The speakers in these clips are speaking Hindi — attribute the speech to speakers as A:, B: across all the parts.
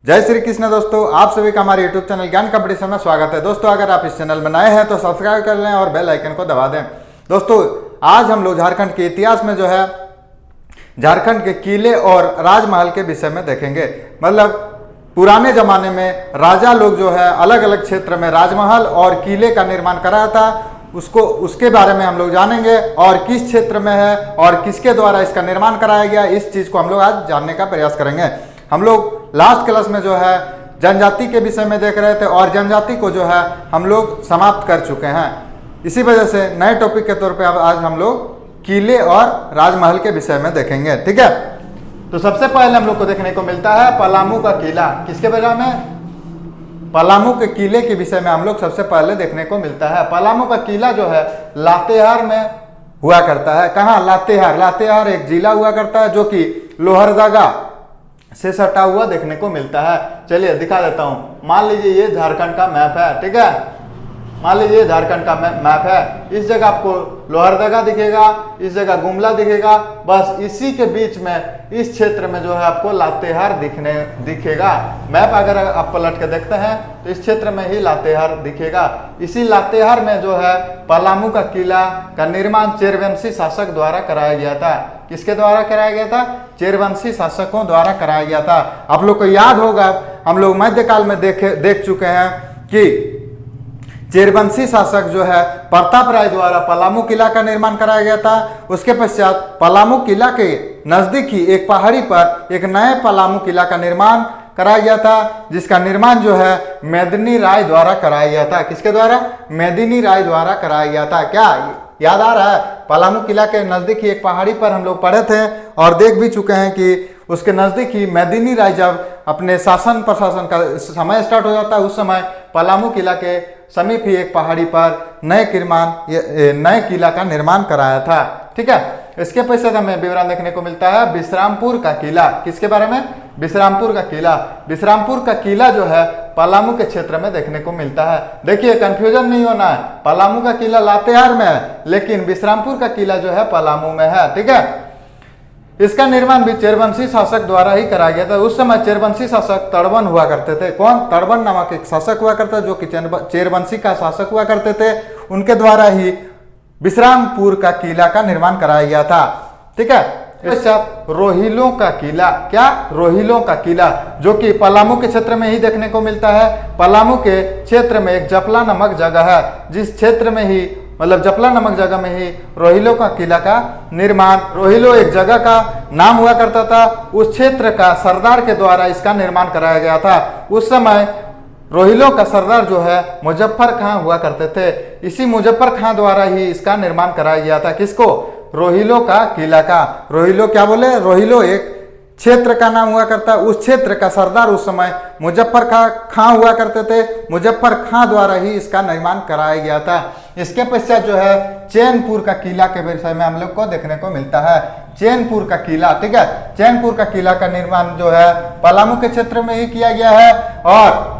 A: जय श्री कृष्ण दोस्तों, आप सभी का हमारे YouTube चैनल ज्ञान कंपटीशन में स्वागत है। दोस्तों अगर आप इस चैनल में नए हैं तो सब्सक्राइब कर लें और बेल आइकन को दबा दें। दोस्तों आज हम लोग झारखंड के इतिहास में जो है झारखंड के किले और राजमहल के विषय में देखेंगे। मतलब पुराने जमाने में राजा लोग जो है अलग अलग क्षेत्र में राजमहल और किले का निर्माण कराया था, उसके बारे में हम लोग जानेंगे और किस क्षेत्र में है और किसके द्वारा इसका निर्माण कराया गया, इस चीज को हम लोग आज जानने का प्रयास करेंगे। हम लोग लास्ट क्लास में जो है जनजाति के विषय में देख रहे थे और जनजाति को जो है हम लोग समाप्त कर चुके हैं। इसी वजह से नए टॉपिक के तौर पे अब आज हम लोग किले और राजमहल के विषय में देखेंगे। ठीक है, तो सबसे पहले हम लोग को देखने को मिलता है पलामू का किला। किसके बारे में? पलामू के किले के विषय में हम लोग सबसे पहले देखने को मिलता है। पलामू का किला जो है लातेहार में हुआ करता है। कहाँ? लातेहार। लातेहार एक जिला हुआ करता है जो कि लोहरदगा से सटा हुआ देखने को मिलता है। चलिए दिखा देता हूं। मान लीजिए ये झारखंड का मैप है, ठीक है। मान लीजिए झारखंड का मैप है। इस जगह आपको लोहरदगा दिखेगा, इस जगह गुमला दिखेगा। बस इसी के बीच में इस क्षेत्र में जो है आपको लातेहार दिखेगा। मैप अगर आप पलट के देखते हैं तो इस क्षेत्र में ही लातेहार दिखेगा। इसी लातेहार में जो है पलामू का किला का निर्माण चेरवंशी शासक द्वारा कराया गया था। किसके द्वारा कराया गया था? चेरवंशी शासकों द्वारा कराया गया था। आप लोग को याद होगा, हम लोग मध्यकाल में देख चुके हैं कि चेरवंशी शासक जो है प्रताप राय द्वारा पलामू किला का निर्माण कराया गया था। उसके पश्चात पलामू किला के नजदीक ही एक पहाड़ी पर एक नए पलामू किला का निर्माण कराया गया था, जिसका निर्माण जो है मेदिनी राय द्वारा कराया गया था। किसके द्वारा? मेदिनी राय द्वारा कराया गया था। क्या याद आ रहा है? पलामू किला के नजदीक ही एक पहाड़ी पर हम लोग पढ़े थे और देख भी चुके हैं कि उसके नजदीक ही मेदिनी राय जब अपने शासन प्रशासन का समय स्टार्ट हो जाता है, उस समय पलामू किला के समीप ही एक पहाड़ी पर नए किला का निर्माण कराया था। ठीक है, इसके पश्चात हमें विवरण देखने को मिलता है विश्रामपुर का किला। किसके बारे में? विश्रामपुर का किला। विश्रामपुर का किला जो है पलामू के क्षेत्र में देखने को मिलता है। देखिए कंफ्यूजन नहीं होना है, पलामू का किला लातेहार में है लेकिन विश्रामपुर का किला जो है पलामू में है। ठीक है, इसका निर्माण भी चेरवंशी शासक द्वारा ही कराया गया था। उस समय चेरवंशी शासक तड़वन हुआ करते थे। कौन? तड़वन नामक एक शासक हुआ करता जो कि चेरवंशी का शासक हुआ करते थे। उनके द्वारा ही विश्रामपुर का किला का निर्माण कराया गया था। ठीक है, पश्चात रोहिलों का किला। क्या? रोहिलों का किला जो कि पलामू के क्षेत्र में ही देखने को मिलता है। पलामू के क्षेत्र में एक जपला नामक जगह है, जिस क्षेत्र में ही मतलब जपला नामक जगह में ही रोहिलो का किला का निर्माण, रोहिलो एक जगह का नाम हुआ करता था, उस क्षेत्र का सरदार के द्वारा इसका निर्माण कराया गया था। उस समय रोहिलो का सरदार जो है मुजफ्फर खां हुआ करते थे। इसी मुजफ्फर खां द्वारा ही इसका निर्माण कराया गया था। किसको? रोहिलो का किला का। रोहिलो क्या बोले? रोहिलो एक क्षेत्र का नाम हुआ करता है। उस क्षेत्र का सरदार उस समय मुजफ्फर खां हुआ करते थे। मुजफ्फर खां द्वारा ही इसका निर्माण कराया गया था। इसके पश्चात जो है चैनपुर का किला के विषय में हम लोग को देखने को मिलता है। चैनपुर का किला, ठीक है। चैनपुर का किला का निर्माण जो है पलामू के क्षेत्र में ही किया गया है और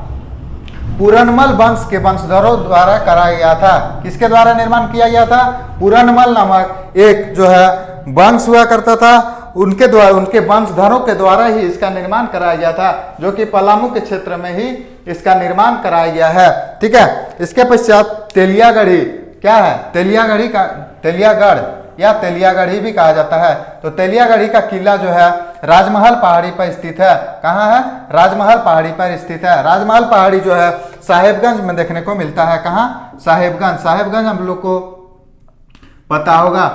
A: पूरनमल वंश के वंशधरों द्वारा कराया गया था। किसके द्वारा निर्माण किया गया था? पूरनमल नामक एक जो है वंश हुआ करता था, उनके द्वारा, उनके वंशधरों के द्वारा ही इसका निर्माण कराया गया था, जो कि पलामू के क्षेत्र में ही इसका निर्माण कराया गया है। ठीक है, इसके पश्चात तेलियागढ़ी। क्या है? तेलियागढ़ी का तेलियागढ़ या तेलियागढ़ी भी कहा जाता है। तो तेलियागढ़ी का किला जो है राजमहल पहाड़ी पर स्थित है। कहाँ है? राजमहल पहाड़ी पर स्थित है। राजमहल पहाड़ी जो है साहेबगंज में देखने को मिलता है। कहाँ? साहेबगंज। साहेबगंज हम लोग को पता होगा,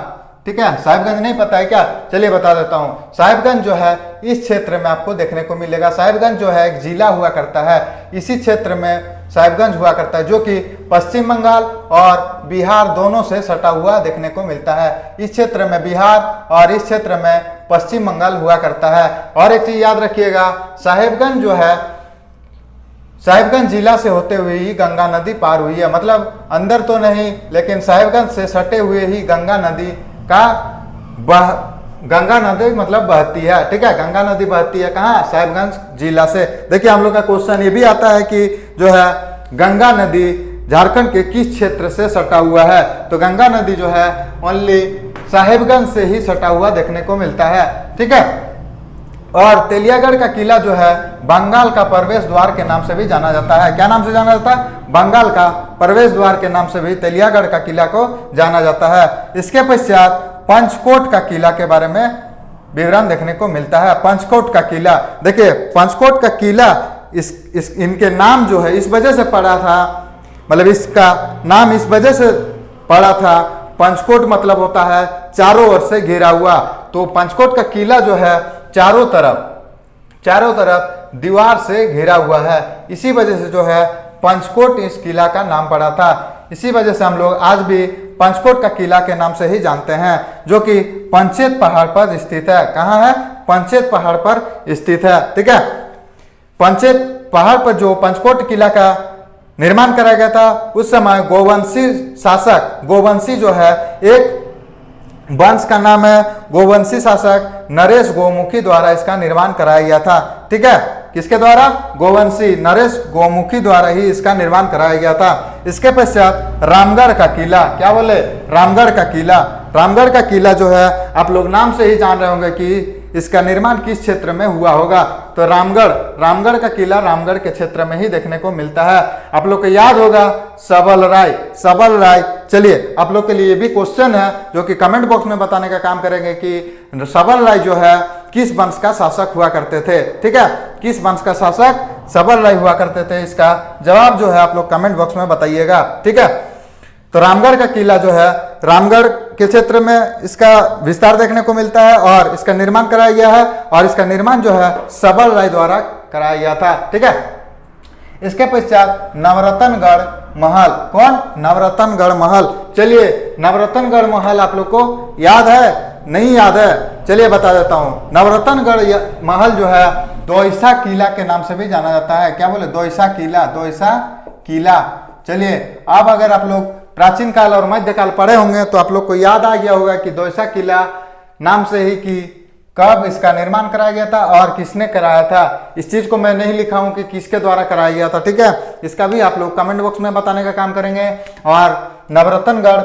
A: ठीक है। साहेबगंज नहीं पता है क्या? चलिए बता देता हूं। साहेबगंज जो है इस क्षेत्र में आपको देखने को मिलेगा। साहेबगंज जो है एक जिला हुआ करता है। इसी क्षेत्र में साहेबगंज हुआ करता है जो कि पश्चिम बंगाल और बिहार दोनों से सटा हुआ देखने को मिलता है। इस क्षेत्र में बिहार और इस क्षेत्र में पश्चिम बंगाल हुआ करता है। और एक चीज याद रखिएगा, साहेबगंज जो है साहेबगंज जिला से होते हुए ही गंगा नदी पार हुई है। मतलब अंदर तो नहीं लेकिन साहेबगंज से सटे हुए ही गंगा नदी गंगा नदी मतलब बहती है। ठीक है, गंगा नदी बहती है कहाँ? साहेबगंज जिला से। देखिए हम लोग का क्वेश्चन ये भी आता है कि जो है गंगा नदी झारखंड के किस क्षेत्र से सटा हुआ है? तो गंगा नदी जो है ओनली साहेबगंज से ही सटा हुआ देखने को मिलता है। ठीक है, और तेलियागढ़ का किला जो है बंगाल का प्रवेश द्वार के नाम से भी जाना जाता है। क्या नाम से जाना जाता है? बंगाल का प्रवेश द्वार के नाम से भी तेलियागढ़ का किला को जाना जाता है। इसके पश्चात पंचकोट का किला के बारे में विवरण देखने को मिलता है। पंचकोट का किला, देखिए पंचकोट का किला इनके नाम जो है इस वजह से पड़ा था, मतलब इसका नाम इस वजह से पड़ा था, पंचकोट मतलब होता है चारों ओर से घिरा हुआ। तो पंचकोट का किला जो है चारों तरफ दीवार से घिरा हुआ है, इसी वजह से जो है पंचकोट इस किला का नाम पड़ा था। इसी वजह से हम लोग आज भी पंचकोट का किला के नाम से ही जानते हैं, जो कि पंचेत पहाड़ पर स्थित है। कहाँ है? पंचेत पहाड़ पर स्थित है। ठीक है, पंचेत पहाड़ पर जो पंचकोट किला का निर्माण कराया गया था, उस समय गोवंशी शासक, गोवंशी जो है एक वंश का नाम है, गोवंशी शासक नरेश गोमुखी द्वारा इसका निर्माण कराया गया था। ठीक है, किसके द्वारा? गोवंशी नरेश गोमुखी द्वारा ही इसका निर्माण कराया गया था। इसके पश्चात रामगढ़ का किला, क्या बोले? रामगढ़ का किला। रामगढ़ का किला जो है आप लोग नाम से ही जान रहे होंगे कि इसका निर्माण किस क्षेत्र में हुआ होगा। तो रामगढ़ का किला रामगढ़ के क्षेत्र में ही देखने को मिलता है। आप लोग को याद होगा सबल राय। चलिए आप लोग के लिए भी क्वेश्चन है जो कि कमेंट बॉक्स में बताने का काम करेंगे कि सबल राय जो है किस वंश का शासक हुआ करते थे। ठीक है, किस वंश का शासक सबल राय हुआ करते थे, इसका जवाब जो है आप लोग कमेंट बॉक्स में बताइएगा। ठीक है, तो रामगढ़ का किला जो है रामगढ़ के क्षेत्र में इसका विस्तार देखने को मिलता है और इसका निर्माण कराया गया है, और इसका निर्माण जो है सबल राय द्वारा कराया गया था। ठीक है, इसके पश्चात नवरत्नगढ़ महल। कौन? नवरत्नगढ़ महल। चलिए नवरत्नगढ़ महल आप लोग को याद है? नहीं याद है? चलिए बता देता हूँ। नवरत्नगढ़ महल जो है दोईसा किला के नाम से भी जाना जाता है। क्या बोले? दोईसा किला। चलिए अब अगर आप लोग प्राचीन काल और मध्यकाल पढ़े होंगे तो आप लोग को याद आ गया होगा कि दोईसा किला नाम से ही कि कब इसका निर्माण कराया गया था और किसने कराया था। इस चीज को मैं नहीं लिखा हूं कि किसके द्वारा कराया गया था। ठीक है, इसका भी आप लोग कमेंट बॉक्स में बताने का काम करेंगे। और नवरत्नगढ़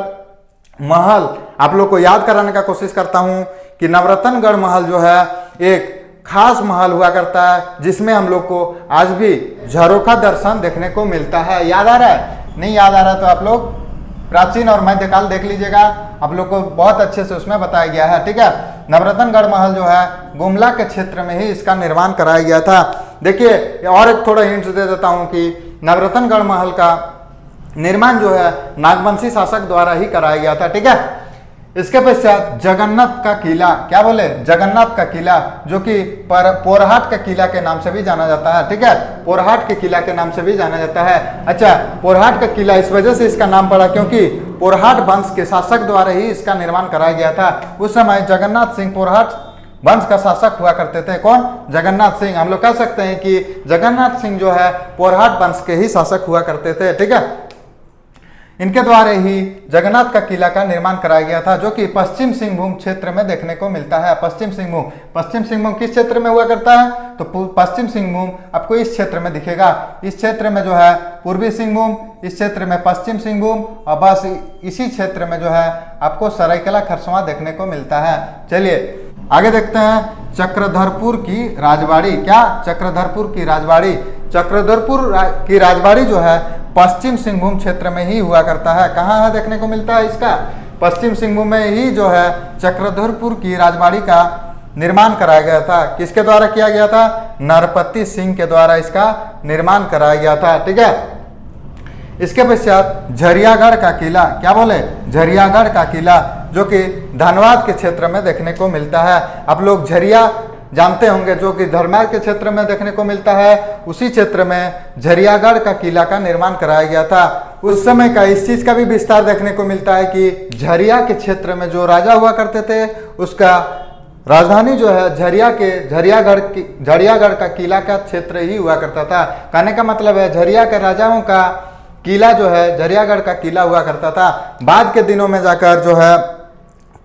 A: महल आप लोग को याद कराने का कोशिश करता हूं कि नवरत्नगढ़ महल जो है एक खास महल हुआ करता है, जिसमें हम लोग को आज भी झरोखा दर्शन देखने को मिलता है। याद आ रहा है? नहीं याद आ रहा तो आप लोग प्राचीन और मध्यकाल देख लीजिएगा, आप लोग को बहुत अच्छे से उसमें बताया गया है। ठीक है, नवरत्नगढ़ महल जो है गुमला के क्षेत्र में ही इसका निर्माण कराया गया था। देखिए और एक थोड़ा हिंट दे देता हूं कि नवरत्नगढ़ महल का निर्माण जो है नागवंशी शासक द्वारा ही कराया गया था। ठीक है, इसके पश्चात जगन्नाथ का किला। क्या बोले? जगन्नाथ का किला, जो कि पोरहाट का किला के नाम से भी जाना जाता है। ठीक है, पोरहाट के किला के नाम से भी जाना जाता है। अच्छा, पोरहाट का किला इस वजह से इसका नाम पड़ा क्योंकि पोरहाट वंश के शासक द्वारा ही इसका निर्माण कराया गया था। उस समय जगन्नाथ सिंह पोरहाट वंश का शासक हुआ करते थे। कौन? जगन्नाथ सिंह। हम लोग कह सकते हैं कि जगन्नाथ सिंह जो है पोरहाट वंश के ही शासक हुआ करते थे। ठीक है, इनके द्वारा ही जगन्नाथ का किला का निर्माण कराया गया था, जो कि पश्चिम सिंहभूम क्षेत्र में देखने को मिलता है। पश्चिम सिंहभूम किस क्षेत्र में हुआ करता है? तो पश्चिम सिंहभूम आपको इस क्षेत्र में दिखेगा। इस क्षेत्र में जो है पूर्वी सिंहभूम, इस क्षेत्र में पश्चिम सिंहभूम, और बस इसी क्षेत्र में जो है आपको सरायकेला खरसावां देखने को मिलता है। चलिए आगे देखते हैं चक्रधरपुर की राजबाड़ी। क्या? चक्रधरपुर की राजबाड़ी। चक्रधरपुर की राजबाड़ी जो है पश्चिम सिंहभूम क्षेत्र में ही हुआ करता है। कहाँ है देखने को मिलता है इसका? पश्चिम सिंहभूम में ही जो है चक्रधरपुर की राजबाड़ी का निर्माण कराया गया था। किसके द्वारा किया गया था? नरपति सिंह के द्वारा इसका निर्माण कराया गया था। ठीक है, इसके पश्चात झरियागढ़ का किला। क्या बोले? झरियागढ़ का किला, जो कि धनबाद के क्षेत्र में देखने को मिलता है। आप लोग झरिया जानते होंगे, जो कि धनबाद के क्षेत्र में देखने को मिलता है। उसी क्षेत्र में झरियागढ़ का किला का निर्माण कराया गया था। उस समय का इस चीज का भी विस्तार देखने को मिलता है कि झरिया के क्षेत्र में जो राजा हुआ करते थे, उसका राजधानी जो है झरियागढ़ का किला का क्षेत्र ही हुआ करता था। कहने का मतलब है झरिया के राजाओं का किला जो है झरियागढ़ का किला हुआ करता था। बाद के दिनों में जाकर जो है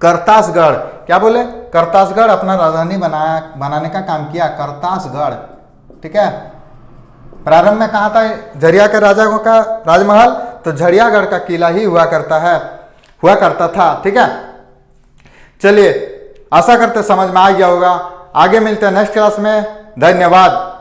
A: करतासगढ़, क्या बोले? करतासगढ़ अपना राजधानी बनाने का काम किया। करतासगढ़। ठीक है, प्रारंभ में कहा था झरिया के राजाओं का राजमहल? तो झरियागढ़ का किला ही हुआ करता था। ठीक है, चलिए आशा करते समझ में आ गया होगा। आगे मिलते हैं नेक्स्ट क्लास में। धन्यवाद।